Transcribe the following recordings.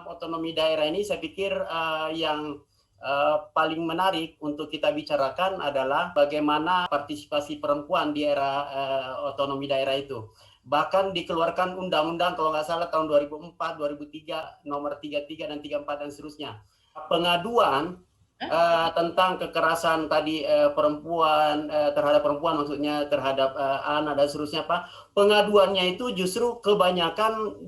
otonomi daerah ini saya pikir yang paling menarik untuk kita bicarakan adalah bagaimana partisipasi perempuan di era otonomi daerah itu. Bahkan dikeluarkan undang-undang kalau nggak salah tahun 2004, 2003, nomor 33 dan 34 dan seterusnya. Pengaduan tentang kekerasan tadi perempuan terhadap perempuan, maksudnya terhadap anak dan seterusnya, Pak. Pengaduannya itu justru kebanyakan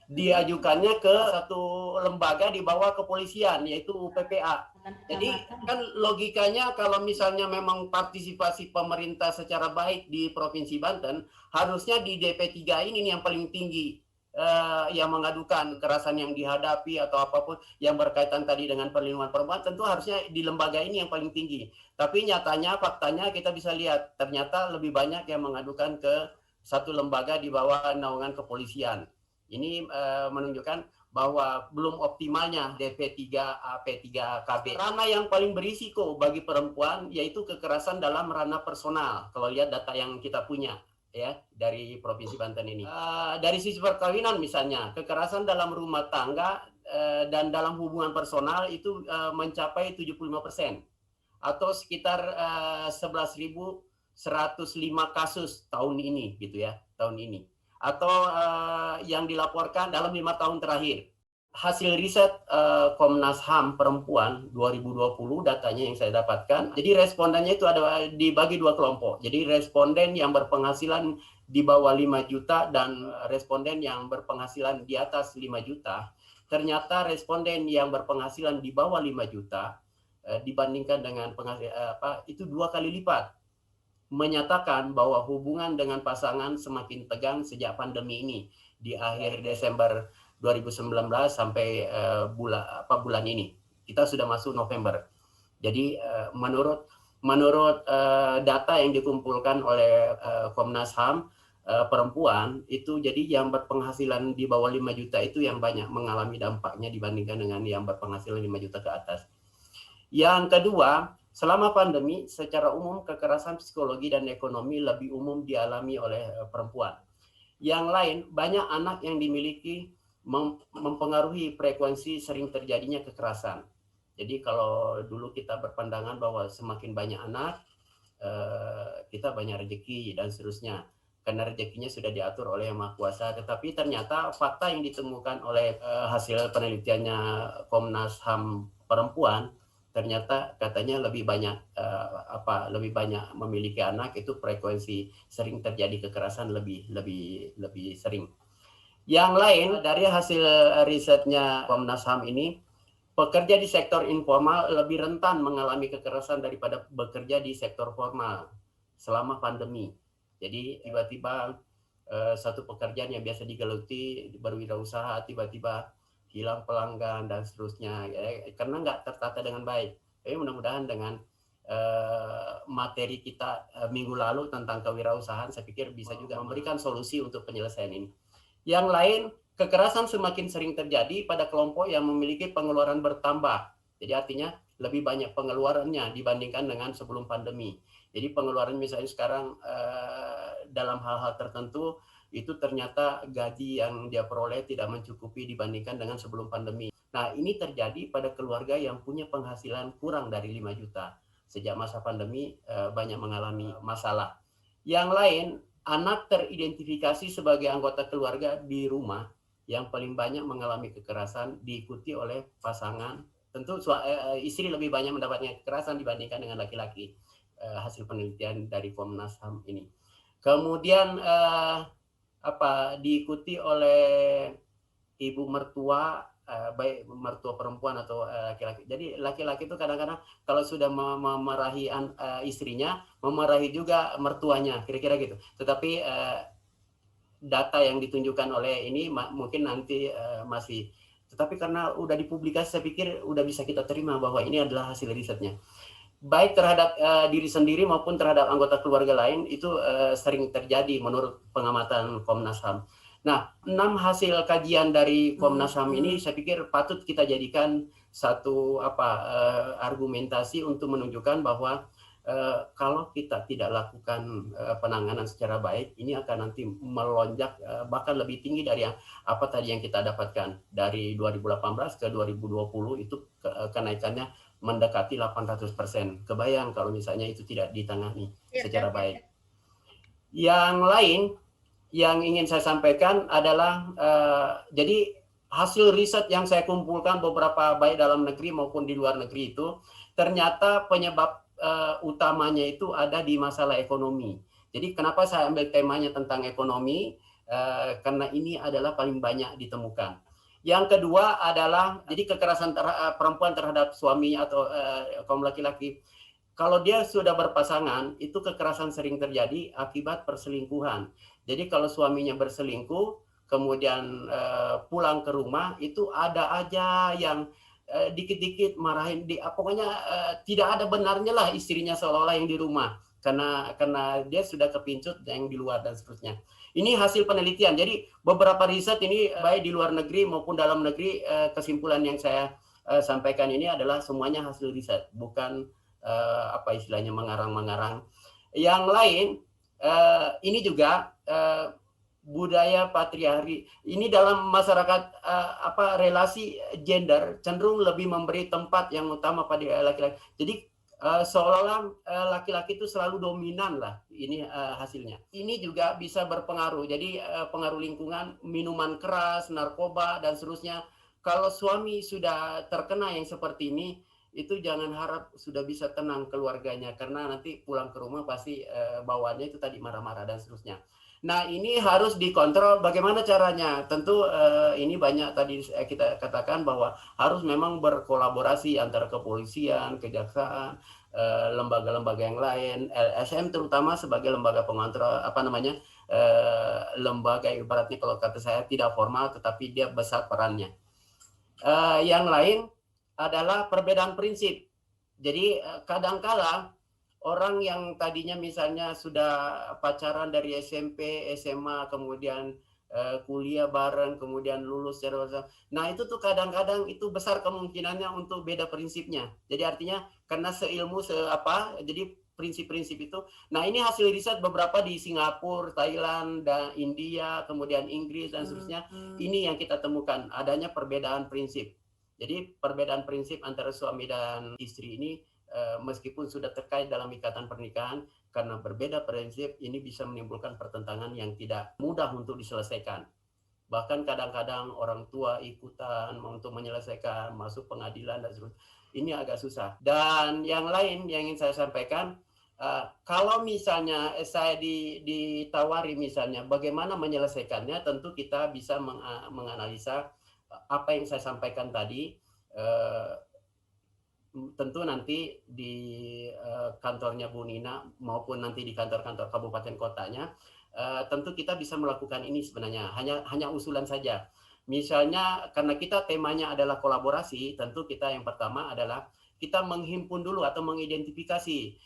diajukannya ke satu lembaga di bawah kepolisian, yaitu UPPA. Jadi kan logikanya kalau misalnya memang partisipasi pemerintah secara baik di Provinsi Banten, harusnya di DP3 ini yang paling tinggi yang mengadukan kekerasan yang dihadapi atau apapun yang berkaitan tadi dengan perlindungan perempuan, tentu harusnya di lembaga ini yang paling tinggi. Tapi nyatanya, faktanya kita bisa lihat, ternyata lebih banyak yang mengadukan ke satu lembaga di bawah naungan kepolisian. Ini menunjukkan bahwa belum optimalnya DP3A, P3KB. Ranah yang paling berisiko bagi perempuan yaitu kekerasan dalam ranah personal. Kalau lihat data yang kita punya ya dari Provinsi Banten ini. Dari sisi perkawinan misalnya, kekerasan dalam rumah tangga dan dalam hubungan personal itu mencapai 75% atau sekitar 11.105 kasus tahun ini gitu ya, tahun ini. Atau yang dilaporkan dalam 5 tahun terakhir. Hasil riset Komnas HAM Perempuan 2020 datanya yang saya dapatkan. Jadi respondennya itu ada dibagi 2 kelompok. Jadi responden yang berpenghasilan di bawah 5 juta dan responden yang berpenghasilan di atas 5 juta. Ternyata responden yang berpenghasilan di bawah 5 juta dibandingkan dengan itu 2 kali lipat. Menyatakan bahwa hubungan dengan pasangan semakin tegang sejak pandemi ini di akhir Desember 2019 sampai bulan ini. Kita sudah masuk November. Jadi menurut data yang dikumpulkan oleh Komnas HAM perempuan itu, jadi yang berpenghasilan di bawah 5 juta itu yang banyak mengalami dampaknya dibandingkan dengan yang berpenghasilan 5 juta ke atas. Yang kedua, selama pandemi, secara umum kekerasan psikologi dan ekonomi lebih umum dialami oleh perempuan. Yang lain, banyak anak yang dimiliki mempengaruhi frekuensi sering terjadinya kekerasan. Jadi kalau dulu kita berpandangan bahwa semakin banyak anak, kita banyak rezeki dan seterusnya. Karena rezekinya sudah diatur oleh Yang Maha Kuasa. Tetapi ternyata fakta yang ditemukan oleh hasil penelitiannya Komnas HAM Perempuan, ternyata katanya lebih banyak memiliki anak itu frekuensi sering terjadi kekerasan lebih sering. Yang lain dari hasil risetnya Komnas HAM ini, pekerja di sektor informal lebih rentan mengalami kekerasan daripada bekerja di sektor formal selama pandemi. Jadi tiba-tiba satu pekerjaan yang biasa digeluti berwirausaha tiba-tiba hilang pelanggan dan seterusnya karena nggak tertata dengan baik. Tapi mudah-mudahan dengan materi kita minggu lalu tentang kewirausahaan, saya pikir bisa juga memberikan solusi untuk penyelesaian ini. Yang lain, kekerasan semakin sering terjadi pada kelompok yang memiliki pengeluaran bertambah. Jadi artinya lebih banyak pengeluarannya dibandingkan dengan sebelum pandemi. Jadi pengeluaran misalnya sekarang dalam hal-hal tertentu itu ternyata gaji yang dia peroleh tidak mencukupi dibandingkan dengan sebelum pandemi. Nah, ini terjadi pada keluarga yang punya penghasilan kurang dari 5 juta. Sejak masa pandemi banyak mengalami masalah. Yang lain, anak teridentifikasi sebagai anggota keluarga di rumah yang paling banyak mengalami kekerasan diikuti oleh pasangan. Tentu istri lebih banyak mendapatkan kekerasan dibandingkan dengan laki-laki. Hasil penelitian dari Komnas HAM ini. Kemudian diikuti oleh ibu mertua, baik mertua perempuan atau laki-laki. Jadi laki-laki itu kadang-kadang kalau sudah memarahi istrinya, memarahi juga mertuanya, kira-kira gitu. Tetapi data yang ditunjukkan oleh ini mungkin nanti masih, tetapi karena udah dipublikasi, saya pikir udah bisa kita terima bahwa ini adalah hasil risetnya. Baik terhadap diri sendiri maupun terhadap anggota keluarga lain itu sering terjadi menurut pengamatan Komnas HAM. Nah, 6 hasil kajian dari Komnas HAM ini saya pikir patut kita jadikan satu argumentasi untuk menunjukkan bahwa kalau kita tidak lakukan penanganan secara baik, ini akan nanti melonjak bahkan lebih tinggi dari apa tadi yang kita dapatkan dari 2018 ke 2020 itu kenaikannya mendekati 800%. Kebayang kalau misalnya itu tidak ditangani secara baik. Yang lain yang ingin saya sampaikan adalah jadi hasil riset yang saya kumpulkan beberapa baik dalam negeri maupun di luar negeri itu ternyata penyebab utamanya itu ada di masalah ekonomi. Jadi kenapa saya ambil temanya tentang ekonomi? Karena ini adalah paling banyak ditemukan. Yang kedua adalah jadi kekerasan perempuan terhadap suami atau kaum laki-laki. Kalau dia sudah berpasangan, itu kekerasan sering terjadi akibat perselingkuhan. Jadi kalau suaminya berselingkuh, kemudian pulang ke rumah, itu ada aja yang dikit-dikit marahin, pokoknya tidak ada benarnya lah istrinya seolah-olah yang di rumah karena dia sudah kepincut yang di luar dan seterusnya. Ini hasil penelitian. Jadi beberapa riset ini baik di luar negeri maupun dalam negeri, kesimpulan yang saya sampaikan ini adalah semuanya hasil riset, bukan apa istilahnya mengarang-mengarang. Yang lain ini juga budaya patriarki ini dalam masyarakat relasi gender cenderung lebih memberi tempat yang utama pada laki-laki. Jadi seolah-olah laki-laki itu selalu dominan lah, ini hasilnya. Ini juga bisa berpengaruh. Jadi pengaruh lingkungan, minuman keras, narkoba dan seterusnya. Kalau suami sudah terkena yang seperti ini, itu jangan harap sudah bisa tenang keluarganya karena nanti pulang ke rumah pasti bawaannya itu tadi marah-marah dan seterusnya. Nah, ini harus dikontrol. Bagaimana caranya? Tentu ini banyak tadi kita katakan bahwa harus memang berkolaborasi antara kepolisian, kejaksaan, lembaga-lembaga yang lain, LSM terutama sebagai lembaga pengontrol, lembaga ibaratnya kalau kata saya tidak formal tetapi dia besar perannya. Yang lain adalah perbedaan prinsip. Jadi kadangkala orang yang tadinya misalnya sudah pacaran dari SMP, SMA, kemudian kuliah bareng, kemudian lulus secara. Nah, itu tuh kadang-kadang itu besar kemungkinannya untuk beda prinsipnya. Jadi artinya karena seilmu jadi prinsip-prinsip itu. Nah, ini hasil riset beberapa di Singapura, Thailand, dan India, kemudian Inggris dan seterusnya. Ini yang kita temukan adanya perbedaan prinsip. Jadi perbedaan prinsip antara suami dan istri ini meskipun sudah terkait dalam ikatan pernikahan, karena berbeda prinsip ini bisa menimbulkan pertentangan yang tidak mudah untuk diselesaikan. Bahkan kadang-kadang orang tua ikutan untuk menyelesaikan, masuk pengadilan dan sebagainya. Ini agak susah. Dan yang lain yang ingin saya sampaikan, kalau misalnya saya ditawari misalnya bagaimana menyelesaikannya, tentu kita bisa menganalisa apa yang saya sampaikan tadi. Tentu nanti di kantornya Bu Nina maupun nanti di kantor-kantor kabupaten kotanya, tentu kita bisa melakukan ini sebenarnya, hanya usulan saja. Misalnya karena kita temanya adalah kolaborasi, tentu kita yang pertama adalah kita menghimpun dulu atau mengidentifikasi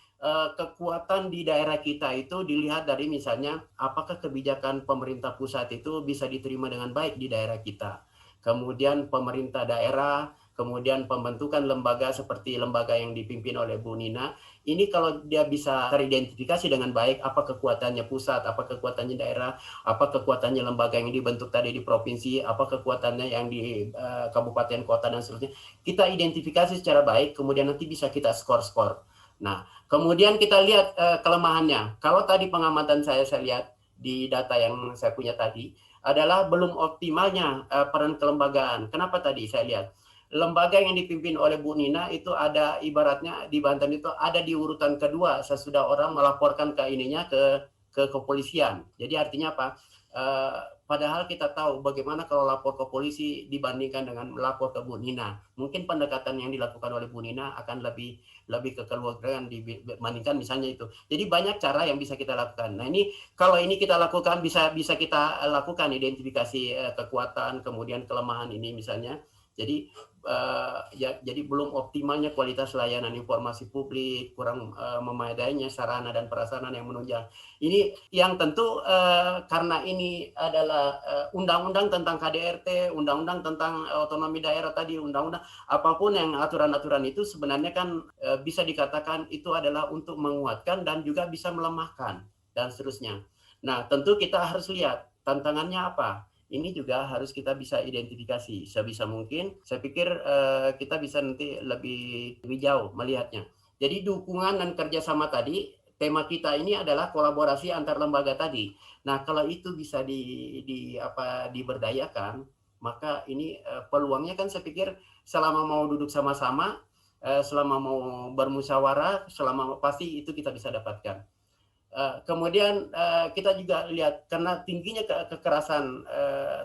kekuatan di daerah kita itu dilihat dari misalnya apakah kebijakan pemerintah pusat itu bisa diterima dengan baik di daerah kita. Kemudian pemerintah daerah, kemudian pembentukan lembaga seperti lembaga yang dipimpin oleh Bu Nina, ini kalau dia bisa teridentifikasi dengan baik, apa kekuatannya pusat, apa kekuatannya daerah, apa kekuatannya lembaga yang dibentuk tadi di provinsi, apa kekuatannya yang di kabupaten kota dan seterusnya, kita identifikasi secara baik, kemudian nanti bisa kita skor-skor. Nah, kemudian kita lihat kelemahannya. Kalau tadi pengamatan saya lihat di data yang saya punya tadi, adalah belum optimalnya peran kelembagaan. Kenapa tadi saya lihat? Lembaga yang dipimpin oleh Bu Nina itu ada ibaratnya di Banten itu ada di urutan kedua sesudah orang melaporkan ke kepolisian. Jadi artinya apa? Padahal kita tahu bagaimana kalau lapor ke polisi dibandingkan dengan melapor ke Bu Nina. Mungkin pendekatan yang dilakukan oleh Bu Nina akan lebih kekeluargaan dibandingkan misalnya itu. Jadi banyak cara yang bisa kita lakukan. Nah, ini kalau ini kita lakukan bisa kita lakukan identifikasi kekuatan kemudian kelemahan ini misalnya. Jadi jadi belum optimalnya kualitas layanan informasi publik, kurang memadainya sarana dan prasarana yang menunjang. Ini yang tentu karena ini adalah undang-undang tentang KDRT, undang-undang tentang otonomi daerah tadi, undang-undang apapun yang aturan-aturan itu sebenarnya kan bisa dikatakan itu adalah untuk menguatkan dan juga bisa melemahkan dan seterusnya. Nah, tentu kita harus lihat tantangannya apa. Ini juga harus kita bisa identifikasi sebisa mungkin. Saya pikir kita bisa nanti lebih jauh melihatnya. Jadi dukungan dan kerjasama tadi, tema kita ini adalah kolaborasi antar lembaga tadi. Nah, kalau itu bisa diberdayakan, maka ini peluangnya kan saya pikir selama mau duduk sama-sama, selama mau bermusyawarah, selama pasti itu kita bisa dapatkan. Kemudian kita juga lihat karena tingginya kekerasan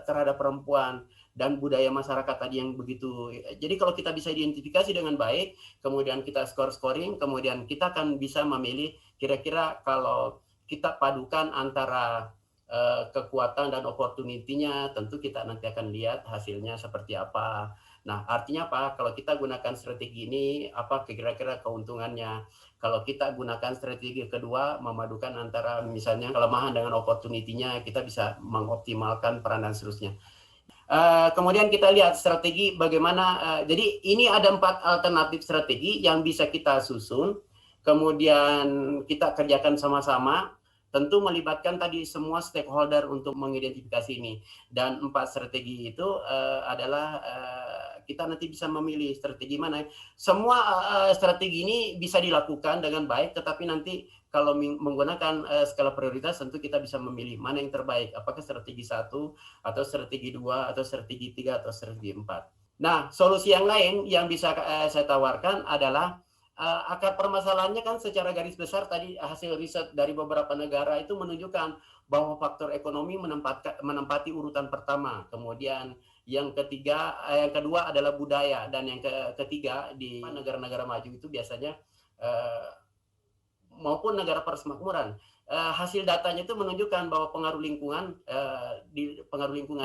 terhadap perempuan dan budaya masyarakat tadi yang begitu. Jadi kalau kita bisa identifikasi dengan baik, kemudian kita scoring, kemudian kita akan bisa memilih kira-kira kalau kita padukan antara kekuatan dan opportunity-nya, tentu kita nanti akan lihat hasilnya seperti apa. Nah, artinya apa? Kalau kita gunakan strategi ini, apa kira-kira keuntungannya? Kalau kita gunakan strategi kedua, memadukan antara misalnya kelemahan dengan opportunity-nya, kita bisa mengoptimalkan peran dan seterusnya. Kemudian kita lihat strategi bagaimana, jadi ini ada 4 alternatif strategi yang bisa kita susun, kemudian kita kerjakan sama-sama, tentu melibatkan tadi semua stakeholder untuk mengidentifikasi ini. Dan 4 strategi itu adalah kita nanti bisa memilih strategi mana. Semua strategi ini bisa dilakukan dengan baik, tetapi nanti kalau menggunakan skala prioritas tentu kita bisa memilih mana yang terbaik, apakah strategi 1 atau strategi 2 atau strategi 3 atau strategi 4. Nah, solusi yang lain yang bisa saya tawarkan adalah akar permasalahannya kan secara garis besar tadi hasil riset dari beberapa negara itu menunjukkan bahwa faktor ekonomi menempati urutan pertama, kemudian yang kedua adalah budaya, dan yang ketiga di negara-negara maju itu biasanya maupun negara persemakmuran. Hasil datanya itu menunjukkan bahwa pengaruh lingkungan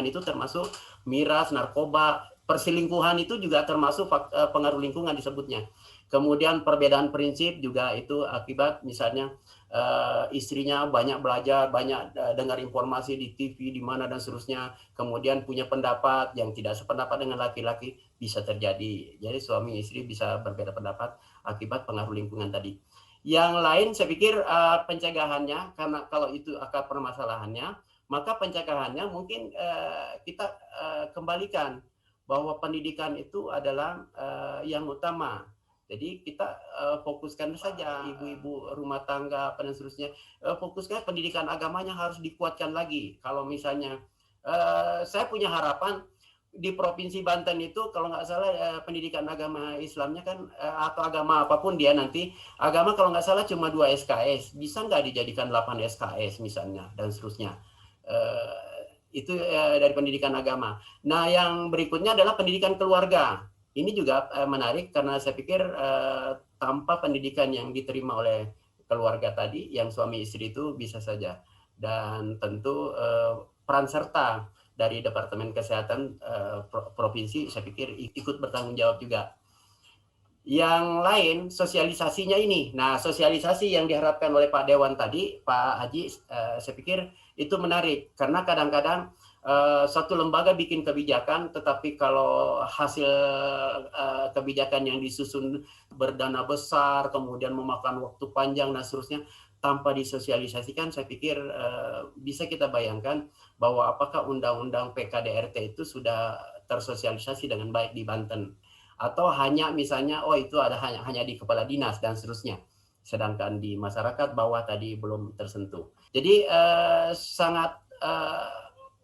itu termasuk miras, narkoba, perselingkuhan itu juga termasuk pengaruh lingkungan disebutnya. Kemudian perbedaan prinsip juga itu akibat misalnya istrinya banyak belajar, banyak dengar informasi di TV di mana dan seterusnya, kemudian punya pendapat yang tidak sependapat dengan laki-laki, bisa terjadi. Jadi suami istri bisa berbeda pendapat akibat pengaruh lingkungan tadi. Yang lain saya pikir pencegahannya, karena kalau itu akar permasalahannya, maka pencegahannya mungkin kita kembalikan bahwa pendidikan itu adalah yang utama. Jadi kita fokuskan saja ibu-ibu rumah tangga dan seterusnya, fokuskan pendidikan agamanya harus dikuatkan lagi. Kalau misalnya saya punya harapan di Provinsi Banten itu kalau nggak salah pendidikan agama Islamnya kan atau agama apapun dia nanti, agama kalau nggak salah cuma 2 SKS, bisa nggak dijadikan 8 SKS misalnya dan seterusnya. Itu dari pendidikan agama. Nah, yang berikutnya adalah pendidikan keluarga. Ini juga menarik karena saya pikir tanpa pendidikan yang diterima oleh keluarga tadi, yang suami istri itu bisa saja. Dan tentu peran serta dari Departemen Kesehatan Provinsi saya pikir ikut bertanggung jawab juga. Yang lain sosialisasinya ini. Nah, sosialisasi yang diharapkan oleh Pak Dewan tadi, Pak Haji, saya pikir itu menarik karena kadang-kadang satu lembaga bikin kebijakan, tetapi kalau hasil kebijakan yang disusun berdana besar, kemudian memakan waktu panjang dan seterusnya, tanpa disosialisasikan, saya pikir bisa kita bayangkan bahwa apakah undang-undang PKDRT itu sudah tersosialisasi dengan baik di Banten, atau hanya misalnya itu ada hanya di kepala dinas dan seterusnya, sedangkan di masyarakat bawah tadi belum tersentuh. Jadi sangat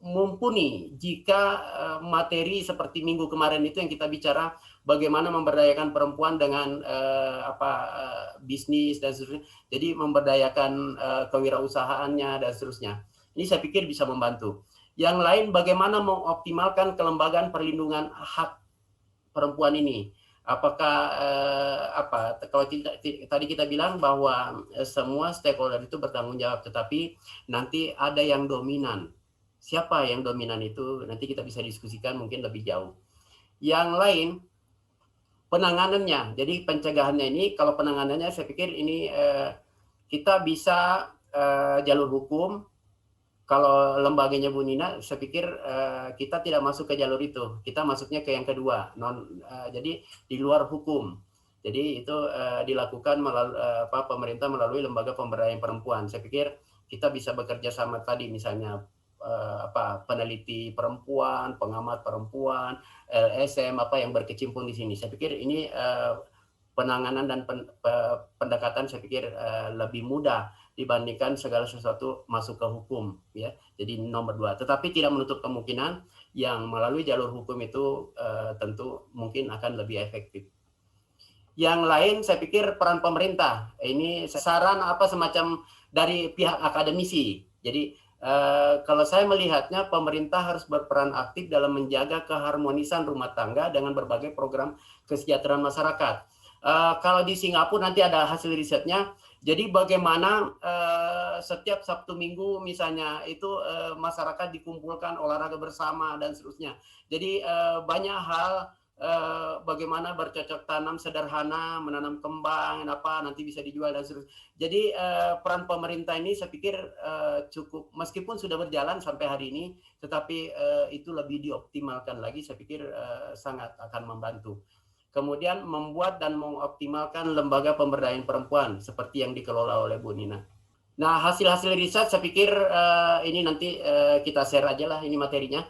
mumpuni jika materi seperti minggu kemarin itu yang kita bicara bagaimana memberdayakan perempuan dengan bisnis dan seterusnya, jadi memberdayakan kewirausahaannya dan seterusnya. Ini saya pikir bisa membantu. Yang lain bagaimana mengoptimalkan kelembagaan perlindungan hak perempuan ini. Apakah kalau tadi kita bilang bahwa semua stakeholder itu bertanggung jawab, tetapi nanti ada yang dominan. Siapa yang dominan itu nanti kita bisa diskusikan mungkin lebih jauh. Yang lain penanganannya. Jadi pencegahannya ini, kalau penanganannya saya pikir ini kita bisa jalur hukum. Kalau lembaganya Bu Nina, saya pikir kita tidak masuk ke jalur itu. Kita masuknya ke yang kedua, jadi di luar hukum. Jadi itu dilakukan melalui pemerintah melalui lembaga pemberdayaan perempuan. Saya pikir kita bisa bekerja sama tadi, misalnya peneliti perempuan, pengamat perempuan, LSM yang berkecimpung di sini. Saya pikir ini penanganan dan pendekatan saya pikir lebih mudah dibandingkan segala sesuatu masuk ke hukum, ya. Jadi nomor 2. Tetapi tidak menutup kemungkinan yang melalui jalur hukum itu tentu mungkin akan lebih efektif. Yang lain saya pikir peran pemerintah. Ini saran semacam dari pihak akademisi. Jadi kalau saya melihatnya pemerintah harus berperan aktif dalam menjaga keharmonisan rumah tangga dengan berbagai program kesejahteraan masyarakat. Kalau di Singapura nanti ada hasil risetnya. Jadi bagaimana setiap Sabtu Minggu misalnya itu masyarakat dikumpulkan olahraga bersama dan seterusnya. Jadi banyak hal bagaimana bercocok tanam sederhana, menanam kembang, nanti bisa dijual dan seterusnya. Jadi peran pemerintah ini saya pikir cukup, meskipun sudah berjalan sampai hari ini, tetapi itu lebih dioptimalkan lagi. Saya pikir sangat akan membantu. Kemudian membuat dan mengoptimalkan lembaga pemberdayaan perempuan seperti yang dikelola oleh Bu Nina. Nah, hasil-hasil riset saya pikir ini nanti kita share aja lah ini materinya.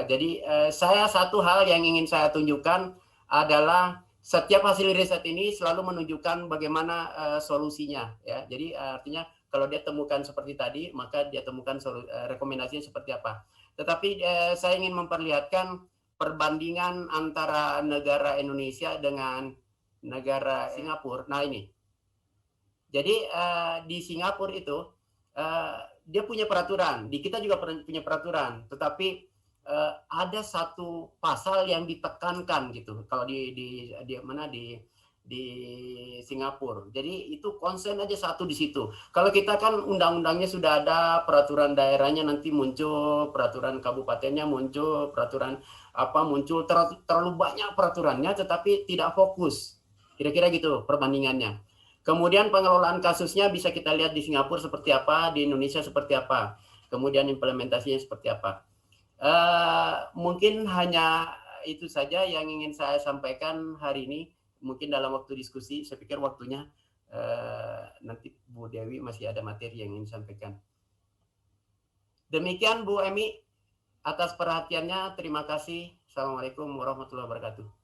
Jadi saya satu hal yang ingin saya tunjukkan adalah setiap hasil riset ini selalu menunjukkan bagaimana solusinya, ya. Jadi artinya kalau dia temukan seperti tadi, maka dia temukan rekomendasinya seperti apa. Tetapi saya ingin memperlihatkan perbandingan antara negara Indonesia dengan negara Singapura. Nah ini, jadi di Singapura itu dia punya peraturan, di kita juga punya peraturan, tetapi ada satu pasal yang ditekankan gitu. Kalau di Singapura. Jadi itu konsen aja satu di situ. Kalau kita kan undang-undangnya sudah ada, peraturan daerahnya nanti muncul, peraturan kabupatennya muncul, peraturan muncul, terlalu banyak peraturannya tetapi tidak fokus. Kira-kira gitu perbandingannya. Kemudian pengelolaan kasusnya bisa kita lihat di Singapura seperti apa, di Indonesia seperti apa. Kemudian implementasinya seperti apa. Mungkin hanya itu saja yang ingin saya sampaikan hari ini. Mungkin dalam waktu diskusi, saya pikir waktunya nanti Bu Dewi masih ada materi yang ingin sampaikan. Demikian Bu Emi, atas perhatiannya, terima kasih. Assalamualaikum warahmatullahi wabarakatuh.